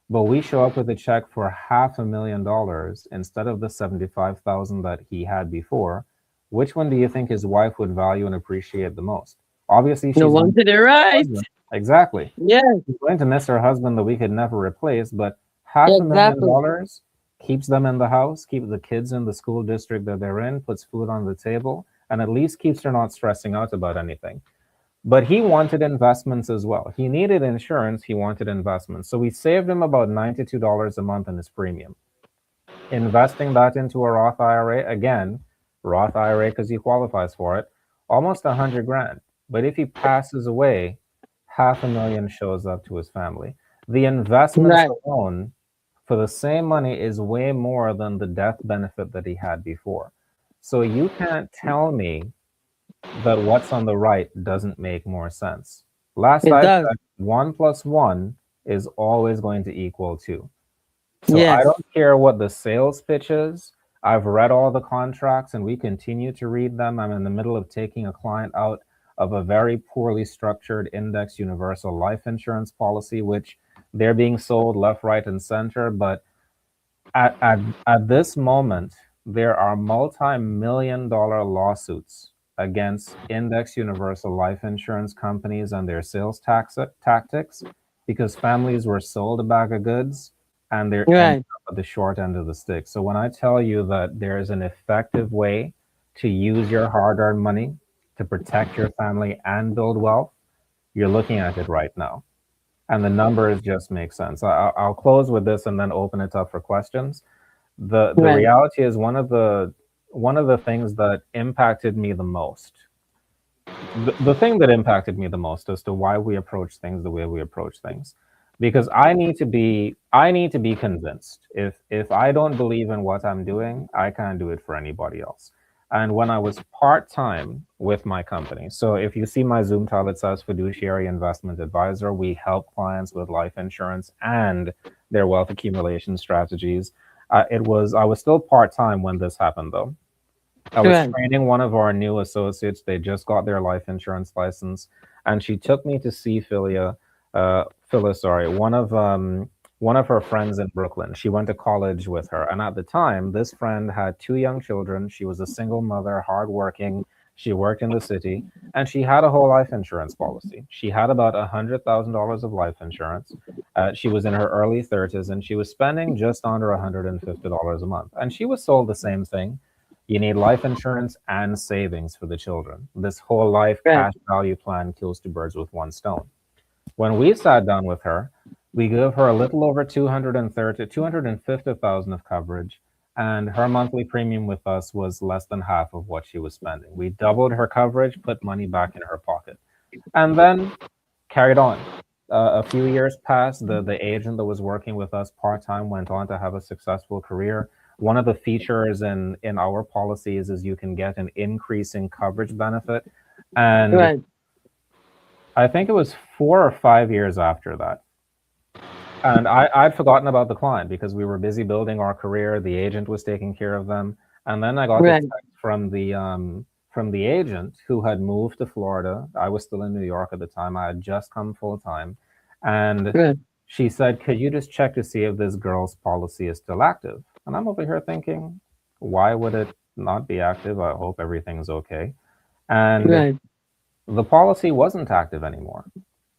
but we show up with a check for $500,000 instead of the 75,000 that he had before, which one do you think his wife would value and appreciate the most? Obviously, she's The one to the right. husband. Exactly. Yes, She's going to miss her husband that we could never replace, but $500,000 keeps them in the house, keeps the kids in the school district that they're in, puts food on the table, and at least keeps her not stressing out about anything. But he wanted investments as well. He needed insurance, he wanted investments. So we saved him about $92 a month in his premium. Investing that into a Roth IRA, again, Roth IRA because he qualifies for it, almost 100 grand. But if he passes away, $500,000 shows up to his family. The investments right. alone for the same money is way more than the death benefit that he had before. So you can't tell me that what's on the right doesn't make more sense. Last It I does. checked, 1 + 1 is always going to equal 2. So I Yes. don't care what the sales pitch is. I've read all the contracts and we continue to read them. I'm in the middle of taking a client out of a very poorly structured index universal life insurance policy, which they're being sold left, right, and center. But at this moment, there are multi-million-dollar lawsuits against index universal life insurance companies and their sales tactics because families were sold a bag of goods and they're Right. at the short end of the stick. So when I tell you that there is an effective way to use your hard-earned money to protect your family and build wealth, you're looking at it right now. And the numbers just make sense. I'll close with this and then open it up for questions. The Right. reality is one of the things that impacted me the most. The thing that impacted me the most as to why we approach things the way we approach things, because I need to be convinced. If I don't believe in what I'm doing, I can't do it for anybody else. And when I was part-time with my company, so if you see my Zoom title, it says Fiduciary Investment Advisor. We help clients with life insurance and their wealth accumulation strategies. I was still part-time when this happened, though. I was Right. training one of our new associates. They just got their life insurance license, and she took me to see Phyllis, sorry, one of her friends in Brooklyn. She went to college with her, and at the time, this friend had 2 young children. She was a single mother, hardworking. She worked in the city, and she had a whole life insurance policy. She had about $100,000 of life insurance. She was in her early 30s, and she was spending just under $150 a month. And she was sold the same thing. You need life insurance and savings for the children. This whole life Right. cash value plan kills 2 birds with one stone. When we sat down with her, we gave her a little over 250,000 of coverage, and her monthly premium with us was less than half of what she was spending. We doubled her coverage, put money back in her pocket, and then carried on. A few years passed. The agent that was working with us part-time went on to have a successful career. One of the features in our policies is you can get an increase in coverage benefit. And Right. I think it was 4 or 5 years after that. And I'd forgotten about the client because we were busy building our career. The agent was taking care of them. And then I got a Right. text from the agent who had moved to Florida. I was still in New York at the time. I had just come full time. And Right. she said, "Could you just check to see if this girl's policy is still active?" And I'm over here thinking, why would it not be active? I hope everything's okay. And Right. the policy wasn't active anymore.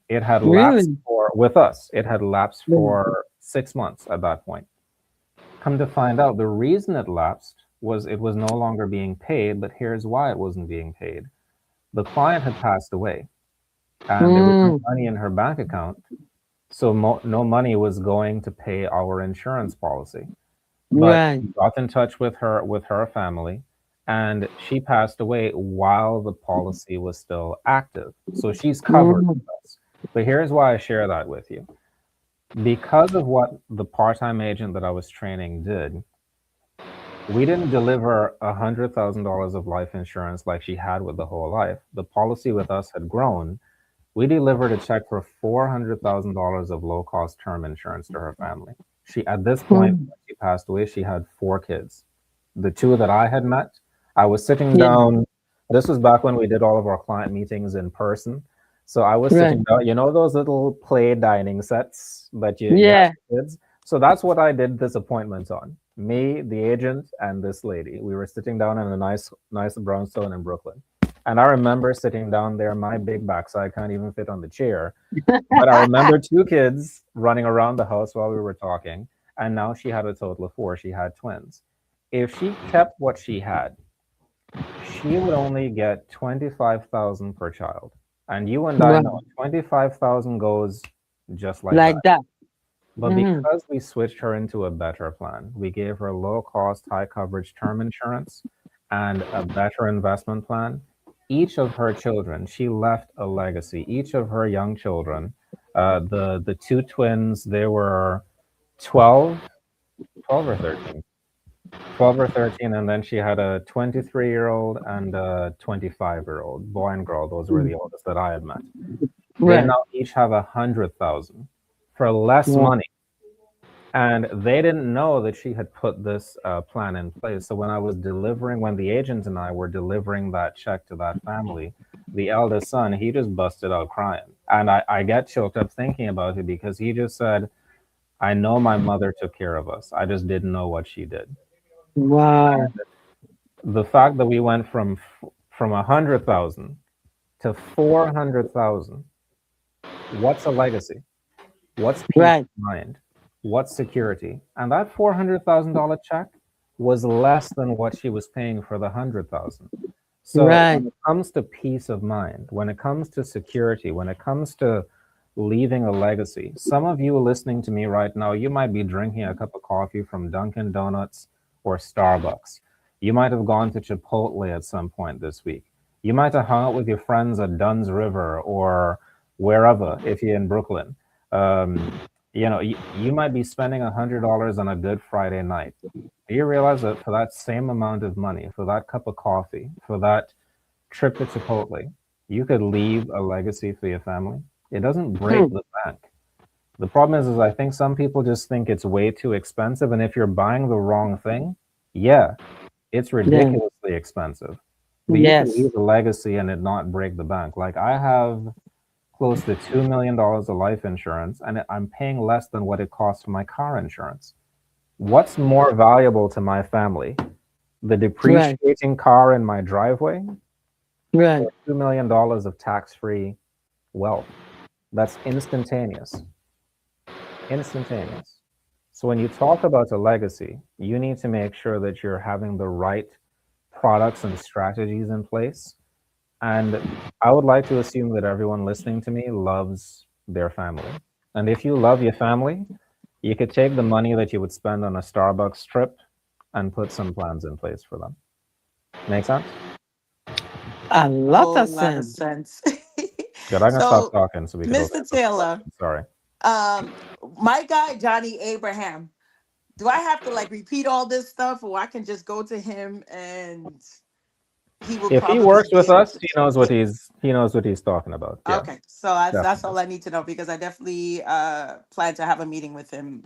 It had lapsed Really? for, with us, it had lapsed Yeah. for 6 months at that point. Come to find out, the reason it lapsed was it was no longer being paid, but here's why it wasn't being paid. The client had passed away, and there was no Mm. money in her bank account, so no money was going to pay our insurance policy. But Right. we got in touch with her family, and she passed away while the policy was still active. So she's covered Mm. with us. But here's why I share that with you. Because of what the part-time agent that I was training did, we didn't deliver $100,000 of life insurance like she had with the whole life. The policy with us had grown. We delivered a check for $400,000 of low-cost term insurance to her family. She, at this point, Mm. when she passed away, she had 4 kids. The two that I had met, I was sitting Yeah. down. This was back when we did all of our client meetings in person. So I was Right. sitting down, you know, those little play dining sets that you have Yeah. for kids. So that's what I did this appointment on. Me, the agent, and this lady. We were sitting down in a nice brownstone in Brooklyn. And I remember sitting down there, my big backside can't even fit on the chair. But I remember 2 kids running around the house while we were talking. And now she had a total of 4. She had twins. If she kept what she had, she would only get 25,000 per child. And you and I Right. know 25,000 goes just like Like that. that. But Mm. because we switched her into a better plan, we gave her low cost, high coverage term insurance and a better investment plan. Each of her children, she left a legacy. Each of her young children, the 2 twins, they were 12, 12 or 13, 12 or 13, and then she had a 23-year-old and a 25-year-old, boy and girl. Those were Mm. the oldest that I had met. They Right. now each have 100,000 for less Yeah. money. And they didn't know that she had put this plan in place. So when the agent and I were delivering that check to that family, the eldest son, he just busted out crying. And I get choked up thinking about it because he just said, "I know my mother took care of us. I just didn't know what she did." Wow. The fact that we went from 100,000 to 400,000, what's a legacy? What's peace Right. of mind? What's security? And that $400,000 check was less than what she was paying for the 100,000. So Right. when it comes to peace of mind, when it comes to security, when it comes to leaving a legacy, some of you listening to me right now, you might be drinking a cup of coffee from Dunkin' Donuts or Starbucks. You might have gone to Chipotle at some point this week. You might have hung out with your friends at Dunn's River or wherever, if you're in Brooklyn. Um, you might be spending $100 on a Good Friday night. Do you realize that for that same amount of money, for that cup of coffee, for that trip to Chipotle, you could leave a legacy for your family? It doesn't break Mm. the bank. The problem is I think some people just think it's way too expensive, and if you're buying the wrong thing, yeah, it's Yeah. ridiculously expensive. But you could Yes. leave a legacy and it not break the bank. Like I have close to $2 million of life insurance, and I'm paying less than what it costs for my car insurance. What's more valuable to my family? The Right. depreciating car in my driveway Right. or $2 million of tax-free wealth? That's instantaneous. Instantaneous. So when you talk about a legacy, you need to make sure that you're having the right products and strategies in place. And I would like to assume that everyone listening to me loves their family. And if you love your family, you could take the money that you would spend on a Starbucks trip and put some plans in place for them. Make sense? A lot Whole of lot of sense. sense. Good. I'm gonna stop So, talking so we could open Mr. it up for Taylor, questions. Sorry. um, my guy Johnny Abraham, do I have to like repeat all this stuff, or I can just go to him and he will If he probably works be with able us, to. he knows what he's talking about. Yeah, Okay, so that's definitely. all I need to know because I definitely plan to have a meeting with him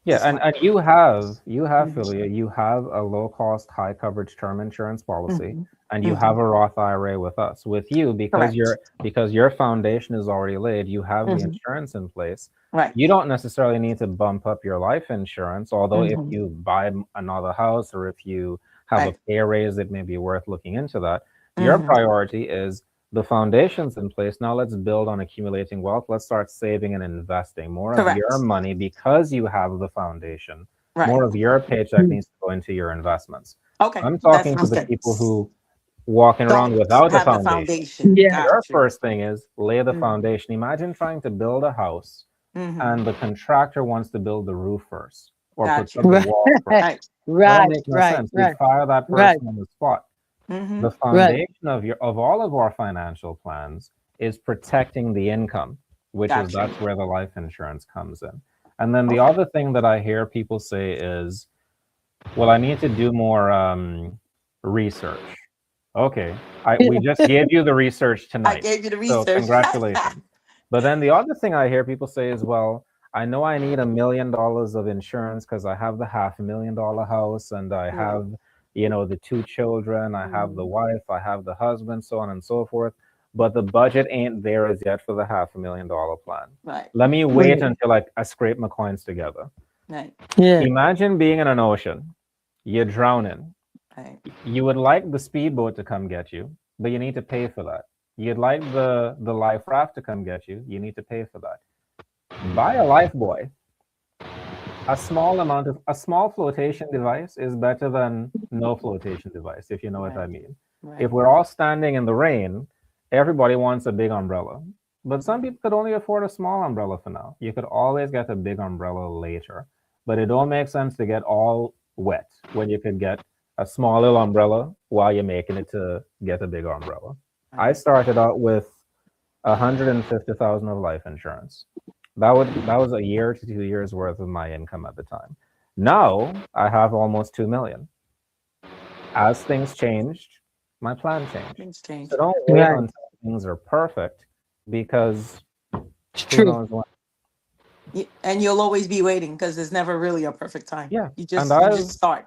Yeah, this month. and you have Mhm, Philia, you have a low cost, high coverage term insurance policy, mhm, and you have mhm. a Roth IRA with us. With you, Correct. because your foundation is already laid, you have the Mhm. insurance in place. Right. You don't necessarily need to bump up your life insurance, although if Mhm. you buy another house or if you have a Right. pay raise, it may be worth looking into that. Your Mhm. priority is the foundation's in place. Now let's build on accumulating wealth. Let's start saving and investing more of your Correct. money because you have the foundation. Right. More of your paycheck needs to go into your investments. Okay, I'm that talking to sounds the good. people who walking around Don't without a have the foundation. foundation. Yeah. Your Got you. first thing is lay the Mm-hmm. foundation. Imagine trying to build a house Mm-hmm. and the contractor wants to build the roof first or put Got up you. the Right. walls first. Right. That don't Right. make no Right. sense. You'd Right. fire that Right. person on the spot. Mm-hmm. The Right. foundation of all of our financial plans is protecting the income, which is Got you. that's where the life insurance comes in. And then the Okay. other thing that I hear people say is, well, I need to do more research. Okay, we just gave you the research I tonight, gave you the so research. congratulations. But then the other thing I hear people say is, well, I know I need $1 million of insurance because I have the $500,000 house and I Right. have, the two children, I have the Mhm. wife, I have the husband, so on and so forth. But the budget ain't there as yet for the $500,000 plan. Right. Let me wait Right. until I scrape my coins together. Right. Yeah. Imagine being in an ocean, you're drowning. Right. You would like the speedboat to come get you, but you need to pay for that. You'd like the life raft to come get you. You need to pay for that. Buy a life buoy. A small flotation device is better than no flotation device, if you know what I Right. mean. If Right. we're all standing in the rain, everybody wants a big umbrella. But some people could only afford a small umbrella for now. You could always get a big umbrella later. But it don't make sense to get all wet when you could get a small little umbrella while you're making it to get a bigger umbrella. I Right. started out with 150,000 of life insurance. That was a year to 2 years worth of my income at the time. Now I have almost 2 million. As things changed, my plan changed. Things change. So don't wait Right. until things are perfect because It's who true. knows when. And you'll always be waiting because there's never really a perfect time. Yeah, You and just you just start.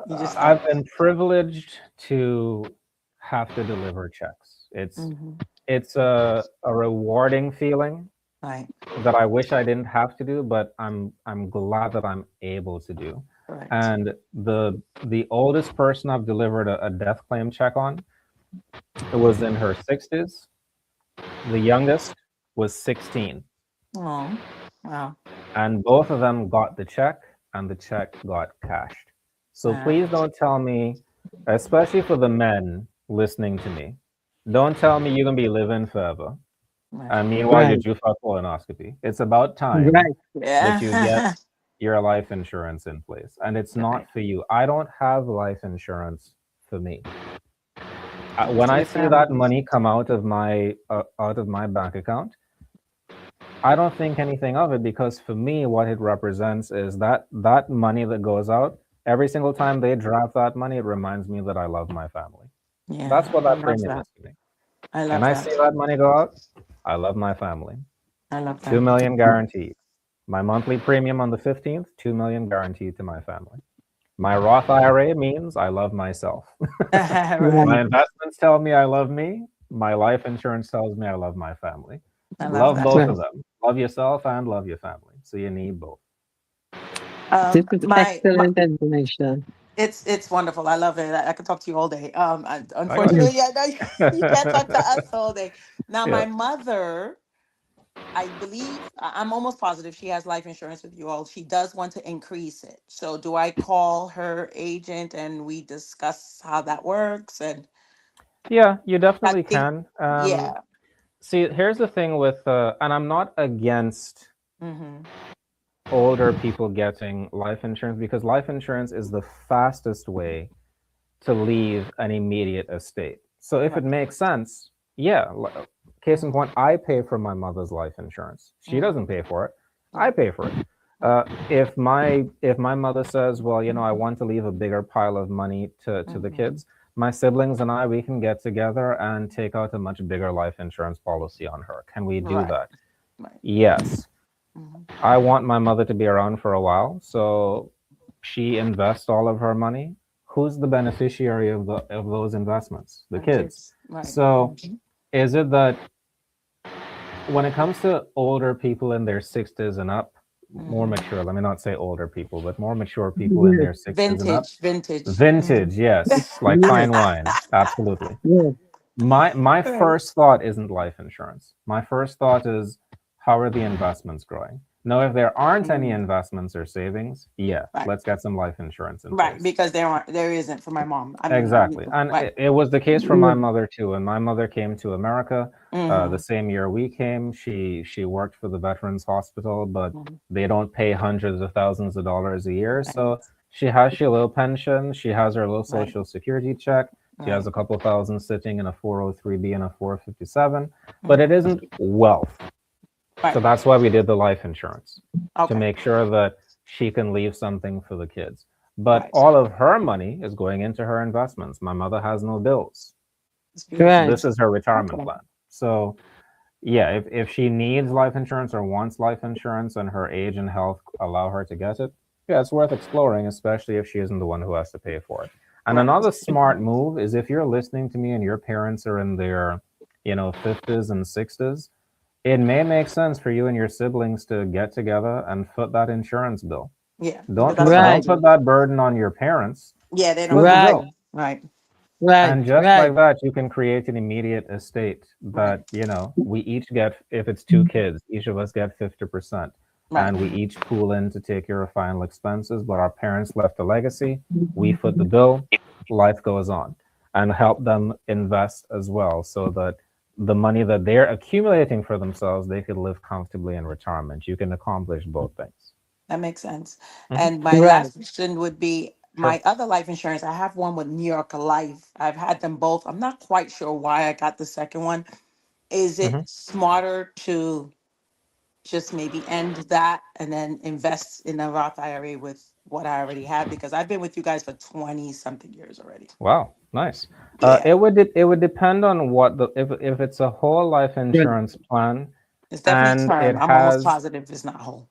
You just start. I've been privileged to have to deliver checks. Hmm. It's a rewarding feeling Right. that I wish I didn't have to do, but I'm glad that I'm able to do. Correct. And the oldest person I've delivered a death claim check on, it was in her 60s. The youngest was 16, Oh. Wow. and both of them got the check, and the check got cashed. So Wow. please don't tell me, especially for the men listening to me, don't tell me you're gonna be living forever. Right. And meanwhile, you're Right. due for a colonoscopy. It's about time Right. that you get Yeah. your life insurance in place. And it's Right. not for you. I don't have life insurance for me. When For I your see that family. money come out of my bank account, I don't think anything of it because for me, what it represents is that money that goes out every single time they draft that money, it reminds me that I love my family. That's Yeah. what I that love premium that. is to me. I And love I see that. that money go out, I love my family. I love 2 that. million guaranteed. My monthly premium on the 15th, 2 million guaranteed to my family. My Roth IRA means I love myself. Right. My Right. investments tell me I love me. My life insurance tells me I love my family. I love Love that. both Right. of them. Love yourself and love your family. So you need both. This is My excellent information. it's wonderful. I love it. I could talk to you all day. I got you. Unfortunately, I know you can't talk to us all day. Now, Yeah. my mother, I believe, I'm almost positive she has life insurance with you all. She does want to increase it. So, do I call her agent and we discuss how that works? And Yeah, you I definitely think, can. yeah. See, here's the thing with, and I'm not against Mm-hmm. older people getting life insurance because life insurance is the fastest way to leave an immediate estate. So if it Right. makes sense, yeah. Case in point, I pay for my mother's life insurance. She doesn't Mm-hmm. pay for it. I pay for it. If my mother says, well, I want to leave a bigger pile of money to the Mm-hmm. kids, my siblings and I, we can get together and take out a much bigger life insurance policy on her. Can we do Right. that? Right. Yes. Mhm. I want my mother to be around for a while, so she invests all of her money. Who's the beneficiary of those investments? The And kids. kids. Right. So Mhm. is it that when it comes to older people in their 60s and up, more Mhm. mature, let me not say older people, but more mature people in their 60s and up, Vintage. vintage, yes, like Yes, fine wine, absolutely. yes. My Right. first thought isn't life insurance. My first thought is, how are the investments growing? Now, if there aren't any Mhm. investments or savings, yeah, Right. let's get some life insurance in Right. place. Because there isn't for my mom. I mean, Exactly. And right. it was the case for my Yes. mother too. When my mother came to America, the Mm-hmm. same year we came, she worked for the Veterans Hospital, but Mm-hmm. they don't pay hundreds of thousands of dollars a year. Right. So she has her little pension, she has her little Right. social security check, she has Right. a couple thousand sitting in a 403b and a 457, but it Mm-hmm. isn't wealth. So Right. that's why we did the life insurance, to Okay. make sure that she can leave something for the kids. But Right. all of her money is going into her investments. My mother has no bills. It's beautiful. Right. This is her retirement Okay. plan. So, yeah, if she needs life insurance or wants life insurance and her age and health allow her to get it, yeah, it's worth exploring, especially if she isn't the one who has to pay for it. And Right. another smart move is if you're listening to me and your parents are in their, 50s and 60s, it may make sense for you and your siblings to get together and foot that insurance bill. Yeah. Because Don't that's put what I'll don't Right. put do. that burden on your parents. Yeah. They don't Foot the have Right. to. bill. Right. Right. And just Right. like that, you can create an immediate estate Right. that, we each get, if it's two kids, each of us get 50%. Right. And we each pool in to take care of final expenses, but our parents left a legacy. We foot the bill, life goes on. And help them invest as well so that the money that they're accumulating for themselves, they could live comfortably in retirement. You can accomplish both things. That makes sense. Mhm. And my Right. last question would be Sure. my other life insurance. I have one with New York Life. I've had them both. I'm not quite sure why I got the second one. Is it Mhm. smarter to just maybe end that and then invest in a Roth IRA with what I already have? Because I've been with you guys for 20 something years already. Wow, nice. Yeah. It would depend on what the if it's a whole life Right. insurance plan It's definitely and it term. I'm almost has positive it's not whole.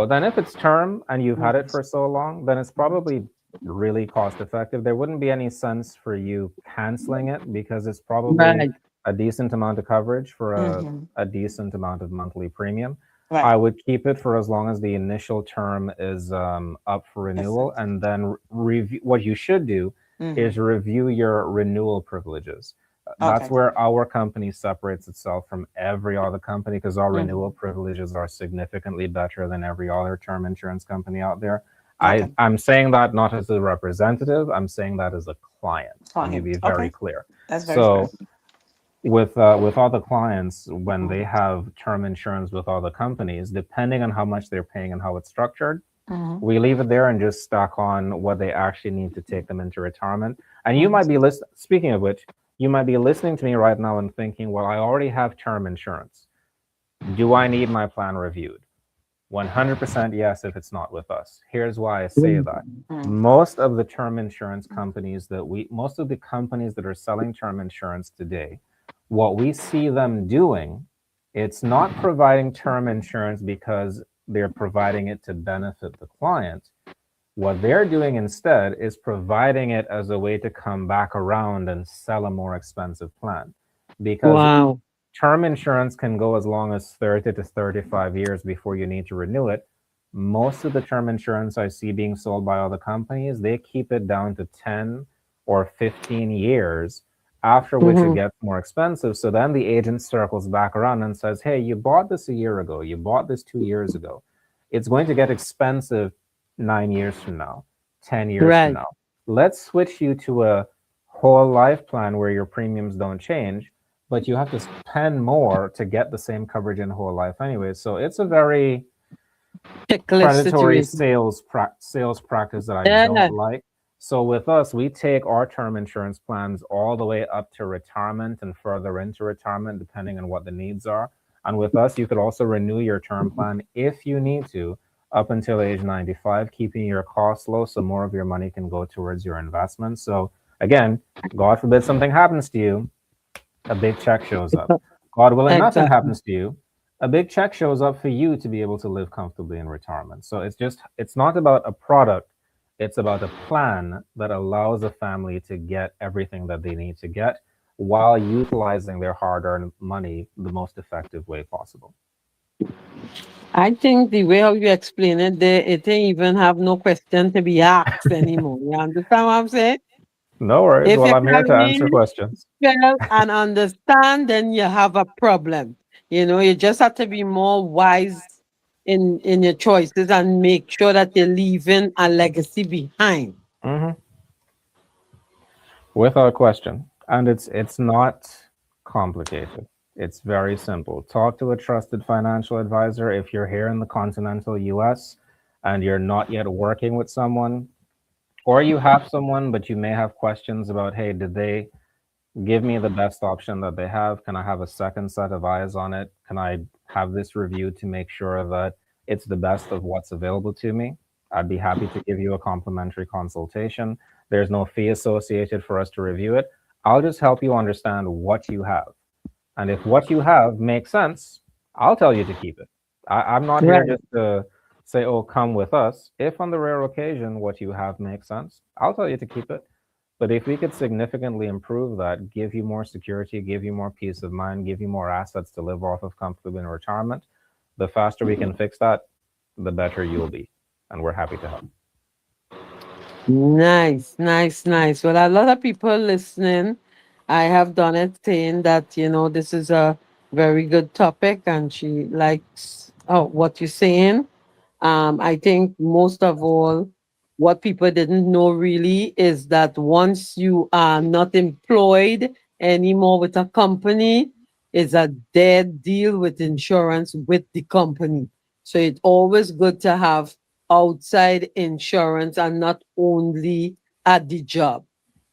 then if it's term and you've had it Mhm. for so long, then it's probably really cost effective. There wouldn't be any sense for you canceling it because it's probably Right. a decent amount of coverage for Mhm. a decent amount of monthly premium. Right. I would keep it for as long as the initial term is up for Yes. renewal, and then review. What you should do is Mhm. review your renewal privileges. That's Okay. where our company separates itself from every other company because our renewal Mhm. privileges are significantly better than every other term insurance company out there. Okay. I'm saying that not as a representative, I'm saying that as a client. Let me Fine. be very Okay. clear. That's very fair. So with other clients, when they Mhm. have term insurance with other companies, depending on how much they're paying and how it's structured, Mhm. we leave it there and just stack on what they actually need to take them into retirement. And you Mhm. might be speaking of which, you might be listening to me right now and thinking, well, I already have term insurance. Do I need my plan reviewed? 100% yes if it's not with us. Here's why I say Right. that. Mhm. Most of the term insurance companies most of the companies that are selling term insurance today, what we see them doing, it's not providing term insurance because they're providing it to benefit the client. What they're doing instead is providing it as a way to come back around and sell a more expensive plan. Because Wow. term insurance can go as long as 30 to 35 years before you need to renew it. Most of the term insurance I see being sold by other companies, they keep it down to 10 or 15 years, after which it Mm-hmm. gets more expensive. So then the agent circles back around and says, hey, you bought this a year ago, you bought this 2 years ago. It's going to get expensive 9 years from now, 10 years from Right. now. Let's switch you to a whole life plan where your premiums don't change, but you have to spend more to get the same coverage in whole life anyway. So it's a very Checklist predatory situation. sales practice that I Yeah. don't like. So with us, we take our term insurance plans all the way up to retirement and further into retirement, depending on what the needs are. And with us, you could also renew your term plan if you need to up until age 95, keeping your costs low so more of your money can go towards your investments. So Again, God forbid something happens to you, a big check shows up. God willing, nothing Exactly. happens to you, a big check shows up for you to be able to live comfortably in retirement. So it's not about a product, it's about a plan that allows a family to get everything that they need to get while utilizing their hard earned money the most effective way possible. I think the way how you explain it, it ain't even have no question to be asked anymore. You understand what I'm saying? No worries. If Well, you I'm here can to answer read, questions. spell, and understand, then you have a problem. You just have to be more wise in your choices and make sure that you're leaving a legacy behind. Hmm. Without question. And it's not complicated. It's very simple. Talk to a trusted financial advisor. If you're here in the continental US and you're not yet working with someone, or you have someone but you may have questions about, hey, did they give me the best option that they have? Can I have a second set of eyes on it? Can I have this reviewed to make sure that it's the best of what's available to me? I'd be happy to give you a complimentary consultation. There's no fee associated for us to review it. I'll just help you understand what you have. And if what you have makes sense, I'll tell you to keep it. I'm not here Right. just to say, oh, come with us. If on the rare occasion what you have makes sense, I'll tell you to keep it. But if we could significantly improve that, give you more security, give you more peace of mind, give you more assets to live off of comfortably in retirement, the faster we can fix that, the better you'll be. And we're happy to help. Nice, nice, nice. Well, a lot of people listening, I have done it saying that, this is a very good topic and she likes what you're saying. I think most of all, what people didn't know really is that once you are not employed anymore with a company, it's a dead deal with insurance with the company. So it's always good to have outside insurance and not only at the job.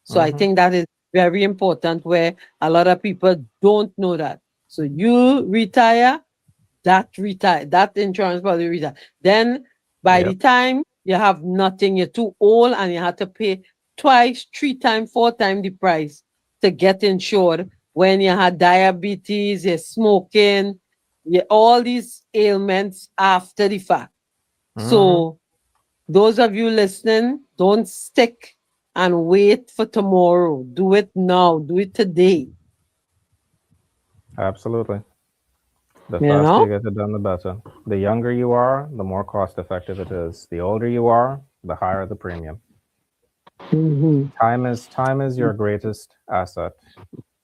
So I Hmm. think that is very important where a lot of people don't know that. So you retire, that insurance policy retire. Then by the Yep. time you have nothing, you're too old and you have to pay twice, three times, four times the price to get insured when you had diabetes, you're smoking, all these ailments after the fact. Hmm. So those of you listening, don't stick and wait for tomorrow. Do it now. Do it today. Absolutely. The You faster you know? get it done, the better. The younger you are, the more cost effective it is. The older you are, the higher the premium. Mhm. Time is your greatest asset.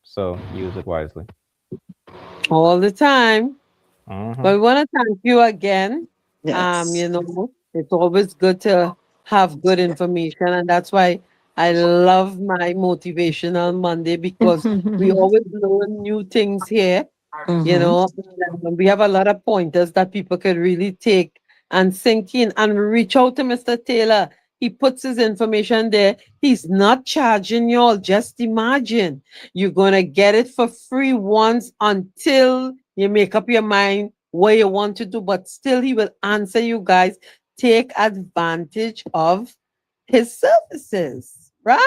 So use it wisely. All the time. Hmm. But we want to thank you again. Yes. It's always good to have good information, and that's why I love my motivational Monday because we always learn new things here. Hmm. We have a lot of pointers that people could really take and sink in and reach out to Mr. Taylor. He puts his information there. He's not charging you all. Just imagine you're going to get it for free once until you make up your mind what you want to do, but still, he will answer you guys. Take advantage of his services, right?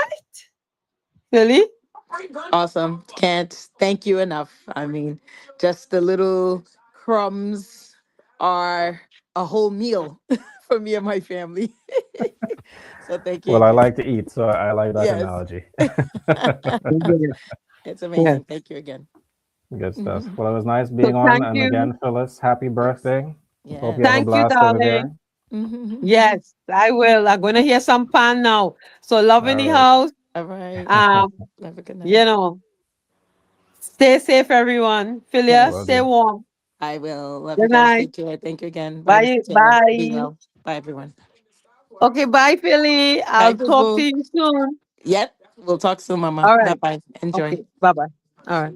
Philly? Awesome. Can't thank you enough. I mean, just the little crumbs are a whole meal for me and my family. So thank you Well, I again. like to eat, so I like that Yes. analogy. Yes. It's Yes. amazing. Thank you again. Good stuff. Mhm. Well, it was nice So being on. thank And you. again, Phyllis, happy Yes. birthday. Hope you have a Yes. Thank you, blast over there. darling. Yes, I will. I'm gonna hear some pan now. So love in All the right. house. All right. Um, Have a good you night. know, stay safe, everyone. Philia, Will Yes. stay do. warm. I will. Love you Good guys. night. Take care. Thank you again. Bye, Bye. Mr. Taylor. Be Bye. well. Bye, everyone. Okay, bye, Philly. Bye, I'll Boo talk to Boo. you soon. Yep. We'll talk soon, Mama. All Bye right. bye. Enjoy. Okay. Bye bye. All right.